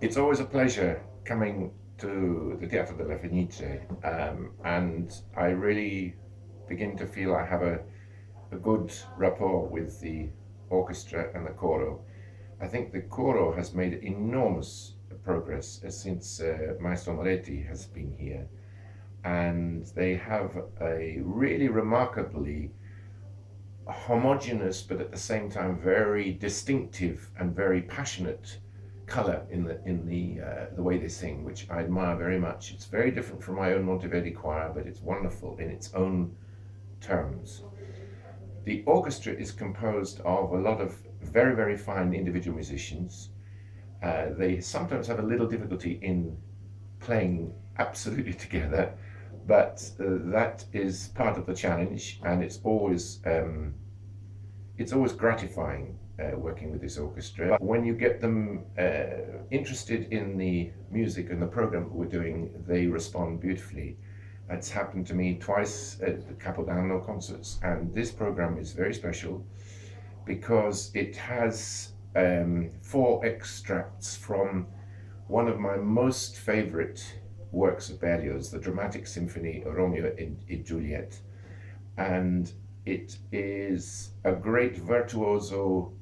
It's always a pleasure coming to the Teatro della Fenice, and I really begin to feel I have a good rapport with the orchestra and the coro. I think the coro has made enormous progress since Maestro Moretti has been here, and they have a really remarkably homogeneous but at the same time very distinctive and very passionate color in the way they sing, which I admire very much. It's very different from my own Monteverdi choir, but it's wonderful in its own terms. The orchestra is composed of a lot of very, very fine individual musicians. They sometimes have a little difficulty in playing absolutely together, but that is part of the challenge, and it's always gratifying working with this orchestra. When you get them interested in the music and the program that we're doing, they respond beautifully. It's happened to me twice at the Capodanno concerts, and this program is very special because it has four extracts from one of my most favorite works of Berlioz, the dramatic symphony Romeo and Juliette. And it is a great virtuoso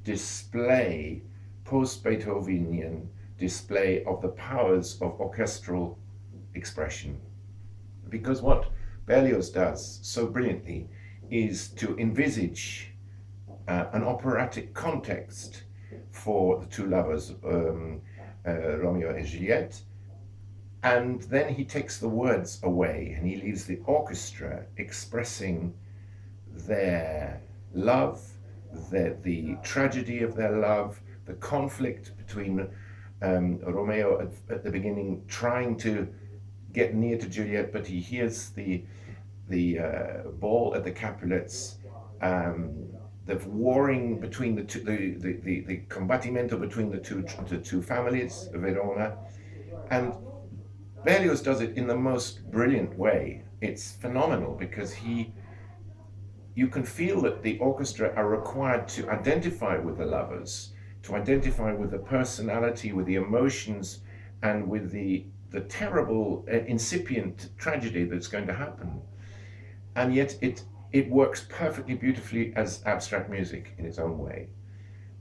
display, post-Beethovenian display of the powers of orchestral expression. Because what Berlioz does so brilliantly is to envisage an operatic context for the two lovers, Romeo and Juliette, and then he takes the words away and he leaves the orchestra expressing their love, the tragedy of their love, the conflict between Romeo at the beginning trying to get near to Juliette, but he hears the ball at the Capulets, the warring between the two, the combattimento between the two families of Verona, and Berlioz does it in the most brilliant way. It's phenomenal because you can feel that the orchestra are required to identify with the lovers, to identify with the personality, with the emotions, and with the terrible incipient tragedy that's going to happen. And yet it works perfectly beautifully as abstract music in its own way.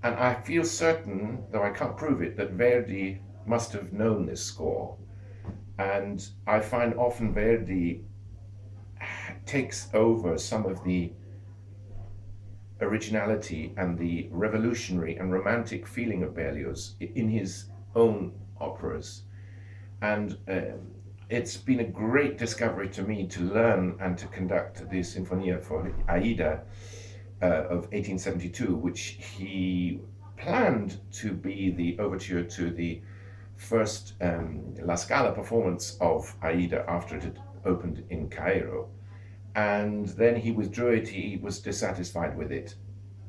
And I feel certain, though I can't prove it, that Verdi must have known this score. And I find often Verdi takes over some of the originality and the revolutionary and romantic feeling of Berlioz in his own operas. And it's been a great discovery to me to learn and to conduct the Sinfonia for Aida of 1872, which he planned to be the overture to the first La Scala performance of Aida after it had opened in Cairo. And then he withdrew it, he was dissatisfied with it.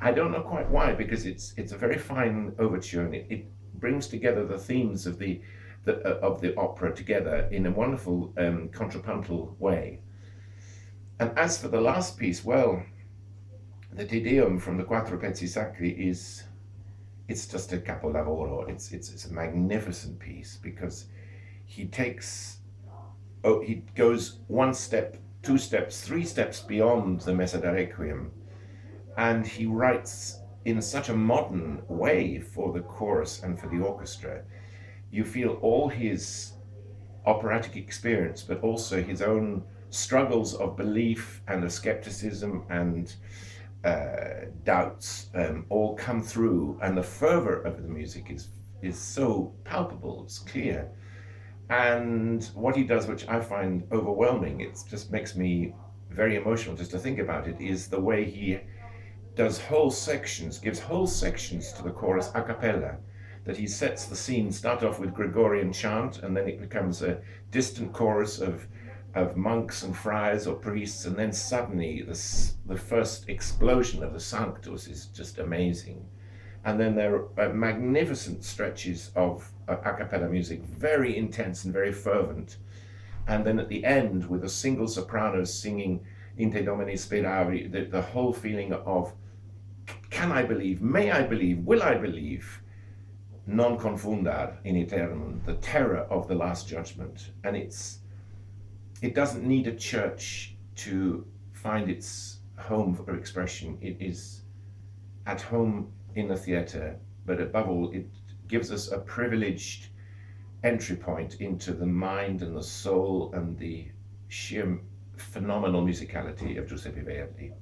I don't know quite why, because it's a very fine overture and it brings together the themes of the opera together in a wonderful contrapuntal way. And as for the last piece, well, the Deum from the Quattro pezzi sacri it's just a capolavoro. It's a magnificent piece because he goes one step, two steps, three steps beyond the Messa da Requiem, and he writes in such a modern way for the chorus and for the orchestra. You feel all his operatic experience, but also his own struggles of belief and of skepticism and doubts all come through, and the fervor of the music is so palpable, it's clear. And what he does, which I find overwhelming, it just makes me very emotional just to think about it, is the way he does whole sections, gives whole sections to the chorus a cappella, that he sets the scene, start off with Gregorian chant, and then it becomes a distant chorus of monks and friars or priests, and then suddenly the first explosion of the Sanctus is just amazing. And then there are magnificent stretches of a cappella music, very intense and very fervent. And then at the end, with a single soprano singing In te domine speravi, the whole feeling of, can I believe, may I believe, will I believe? non confundar in aeternum, the terror of the Last Judgment. And it doesn't need a church to find its home for expression. It is at home in the theatre, but above all, it gives us a privileged entry point into the mind and the soul and the sheer phenomenal musicality of Giuseppe Verdi.